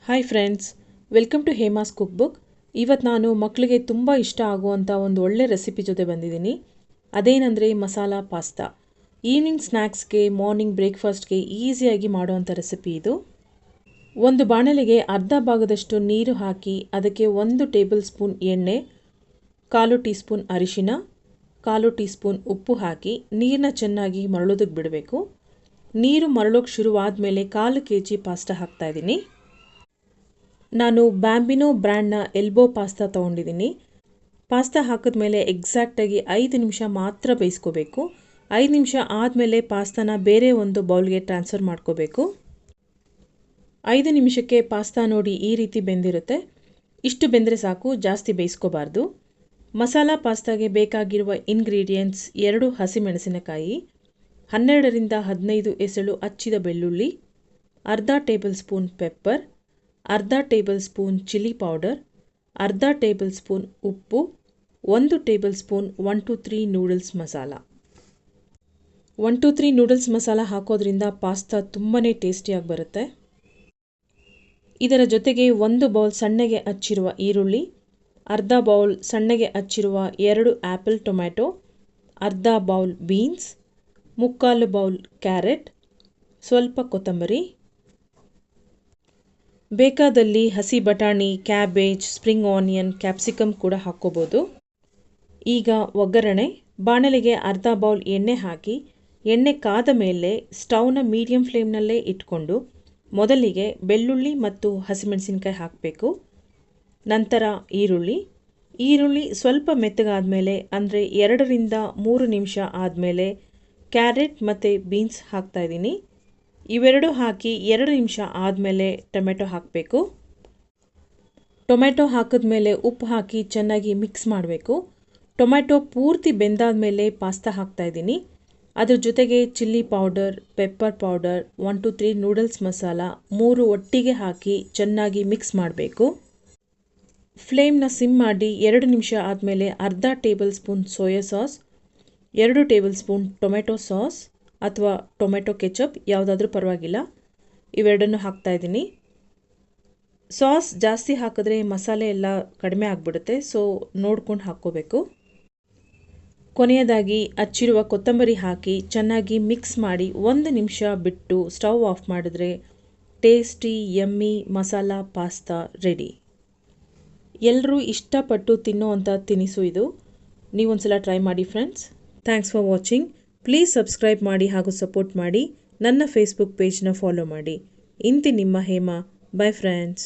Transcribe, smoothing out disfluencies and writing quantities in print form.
Hi friends, welcome to Hema's cook book. ಇವತ್ತು ನಾನು ಮಕ್ಕಳಿಗೆ ತುಂಬ ಇಷ್ಟ ಆಗುವಂಥ ಒಂದು ಒಳ್ಳೆ ರೆಸಿಪಿ ಜೊತೆ ಬಂದಿದ್ದೀನಿ. ಅದೇನೆಂದರೆ ಮಸಾಲ ಪಾಸ್ತಾ. ಈವ್ನಿಂಗ್ ಸ್ನ್ಯಾಕ್ಸ್ಗೆ, ಮಾರ್ನಿಂಗ್ ಬ್ರೇಕ್ಫಾಸ್ಟ್ಗೆ ಈಸಿಯಾಗಿ ಮಾಡುವಂಥ ರೆಸಿಪಿ ಇದು. ಒಂದು ಬಾಣಲೆಗೆ ಅರ್ಧ ಭಾಗದಷ್ಟು ನೀರು ಹಾಕಿ ಅದಕ್ಕೆ 1 ಟೇಬಲ್ ಸ್ಪೂನ್ ಎಣ್ಣೆ, 1/4 ಟೀ ಸ್ಪೂನ್ ಅರಿಶಿನ, 1/4 ಟೀ ಸ್ಪೂನ್ ಉಪ್ಪು ಹಾಕಿ ನೀರನ್ನ ಚೆನ್ನಾಗಿ ಮರಳೋದಕ್ಕೆ ಬಿಡಬೇಕು. ನೀರು ಮರಳೋಕ್ಕೆ ಶುರುವಾದ ಮೇಲೆ 1/4 kg ಪಾಸ್ತಾ ಹಾಕ್ತಾಯಿದ್ದೀನಿ. ನಾನು ಬ್ಯಾಂಬಿನೋ ಬ್ರ್ಯಾಂಡ್ನ ಎಲ್ಬೋ ಪಾಸ್ತಾ ತೊಗೊಂಡಿದ್ದೀನಿ. ಪಾಸ್ತಾ ಹಾಕಿದ್ಮೇಲೆ ಎಕ್ಸಾಕ್ಟಾಗಿ 5 ನಿಮಿಷ ಮಾತ್ರ ಬೇಯಿಸ್ಕೋಬೇಕು. 5 ನಿಮಿಷ ಆದಮೇಲೆ ಪಾಸ್ತಾನ ಬೇರೆ ಒಂದು ಬೌಲ್ಗೆ ಟ್ರಾನ್ಸ್ಫರ್ ಮಾಡ್ಕೋಬೇಕು. 5 ನಿಮಿಷಕ್ಕೆ ಪಾಸ್ತಾ ನೋಡಿ ಈ ರೀತಿ ಬೆಂದಿರುತ್ತೆ. ಇಷ್ಟು ಬೆಂದರೆ ಸಾಕು, ಜಾಸ್ತಿ ಬೇಯಿಸ್ಕೋಬಾರ್ದು. ಮಸಾಲ ಪಾಸ್ತಾಗೆ ಬೇಕಾಗಿರುವ ಇಂಗ್ರೀಡಿಯೆಂಟ್ಸ್: 2 ಹಸಿಮೆಣಸಿನಕಾಯಿ, 12 ರಿಂದ 15 ಎಸಳು ಹಚ್ಚಿದ ಬೆಳ್ಳುಳ್ಳಿ, ಅರ್ಧ ಟೇಬಲ್ ಸ್ಪೂನ್ ಪೆಪ್ಪರ್, ಅರ್ಧ ಟೇಬಲ್ ಸ್ಪೂನ್ ಚಿಲ್ಲಿ ಪೌಡರ್, ಅರ್ಧ ಟೇಬಲ್ ಸ್ಪೂನ್ ಉಪ್ಪು, 1 table spoon 1 to 3 noodles masala. 1 to 3 noodles masala ಹಾಕೋದ್ರಿಂದ ಪಾಸ್ತಾ ತುಂಬಾ ಟೇಸ್ಟಿಯಾಗಿ ಬರುತ್ತೆ. ಇದರ ಜೊತೆಗೆ 1 ಬೌಲ್ ಸಣ್ಣಗೆ ಹಚ್ಚಿರುವ ಈರುಳ್ಳಿ, ಅರ್ಧ ಬೌಲ್ ಸಣ್ಣಗೆ ಹಚ್ಚಿರುವ 2 ಆ್ಯಪಲ್ ಟೊಮ್ಯಾಟೊ, ಅರ್ಧ ಬೌಲ್ ಬೀನ್ಸ್, 3/4 ಬೌಲ್ ಕ್ಯಾರೆಟ್, ಸ್ವಲ್ಪ ಕೊತ್ತಂಬರಿ. ಬೇಕಾದಲ್ಲಿ ಹಸಿ ಬಟಾಣಿ, ಕ್ಯಾಬೇಜ್, ಸ್ಪ್ರಿಂಗ್ ಆನಿಯನ್, ಕ್ಯಾಪ್ಸಿಕಮ್ ಕೂಡ ಹಾಕ್ಕೋಬೋದು. ಈಗ ಒಗ್ಗರಣೆ. ಬಾಣಲೆಗೆ ಅರ್ಧ ಬೌಲ್ ಎಣ್ಣೆ ಹಾಕಿ ಎಣ್ಣೆ ಕಾದ ಮೇಲೆ ಸ್ಟವ್ನ ಮೀಡಿಯಂ ಫ್ಲೇಮ್ನಲ್ಲೇ ಇಟ್ಕೊಂಡು ಮೊದಲಿಗೆ ಬೆಳ್ಳುಳ್ಳಿ ಮತ್ತು ಹಸಿಮೆಣಸಿನ್ಕಾಯಿ ಹಾಕಬೇಕು. ನಂತರ ಈರುಳ್ಳಿ ಸ್ವಲ್ಪ ಮೆತ್ತಗಾದಮೇಲೆ ಅಂದರೆ 2 ರಿಂದ 3 ನಿಮಿಷ ಆದಮೇಲೆ ಕ್ಯಾರೆಟ್ ಮತ್ತು ಬೀನ್ಸ್ ಹಾಕ್ತಾಯಿದ್ದೀನಿ. ಇವೆರಡು ಹಾಕಿ 2 ನಿಮಿಷ ಆದಮೇಲೆ ಟೊಮೆಟೊ ಹಾಕಬೇಕು. ಟೊಮೆಟೊ ಹಾಕಿದ್ಮೇಲೆ ಉಪ್ಪು ಹಾಕಿ ಚೆನ್ನಾಗಿ ಮಿಕ್ಸ್ ಮಾಡಬೇಕು. ಟೊಮೆಟೊ ಪೂರ್ತಿ ಬೆಂದಾದಮೇಲೆ ಪಾಸ್ತಾ ಹಾಕ್ತಾಯಿದ್ದೀನಿ. ಅದ್ರ ಜೊತೆಗೆ chilli powder, pepper powder, 1 to 3 noodles masala 3 ಒಟ್ಟಿಗೆ ಹಾಕಿ ಚೆನ್ನಾಗಿ ಮಿಕ್ಸ್ ಮಾಡಬೇಕು. ಫ್ಲೇಮ್ನ ಸಿಮ್ ಮಾಡಿ 2 ನಿಮಿಷ ಆದಮೇಲೆ ಅರ್ಧ table spoon soya sauce, 2 table spoon tomato sauce ಅಥವಾ ಟೊಮೆಟೊ ಕೆಚಪ್ ಯಾವುದಾದ್ರೂ ಪರವಾಗಿಲ್ಲ, ಇವೆರಡನ್ನು ಹಾಕ್ತಾಯಿದ್ದೀನಿ. ಸಾಸ್ ಜಾಸ್ತಿ ಹಾಕಿದ್ರೆ ಮಸಾಲೆ ಎಲ್ಲ ಕಡಿಮೆ ಆಗಿಬಿಡುತ್ತೆ, ಸೊ ನೋಡ್ಕೊಂಡು ಹಾಕ್ಕೋಬೇಕು. ಕೊನೆಯದಾಗಿ ಹಚ್ಚಿರುವ ಕೊತ್ತಂಬರಿ ಹಾಕಿ ಚೆನ್ನಾಗಿ ಮಿಕ್ಸ್ ಮಾಡಿ 1 ನಿಮಿಷ ಬಿಟ್ಟು ಸ್ಟವ್ ಆಫ್ ಮಾಡಿದ್ರೆ tasty yummy masala pasta ready. ಎಲ್ಲರೂ ಇಷ್ಟಪಟ್ಟು ತಿನ್ನೋವಂಥ ತಿನಿಸು ಇದು. ನೀವೊಂದ್ಸಲ ಟ್ರೈ ಮಾಡಿ friends. Thanks for watching. Please subscribe ಮಾಡಿ ಹಾಗೂ ಸಪೋರ್ಟ್ ಮಾಡಿ. ನನ್ನ ಫೇಸ್ಬುಕ್ ಪೇಜ್ನ ಫಾಲೋ ಮಾಡಿ. ಇಂತಿ ನಿಮ್ಮ ಹೇಮಾ. By friends.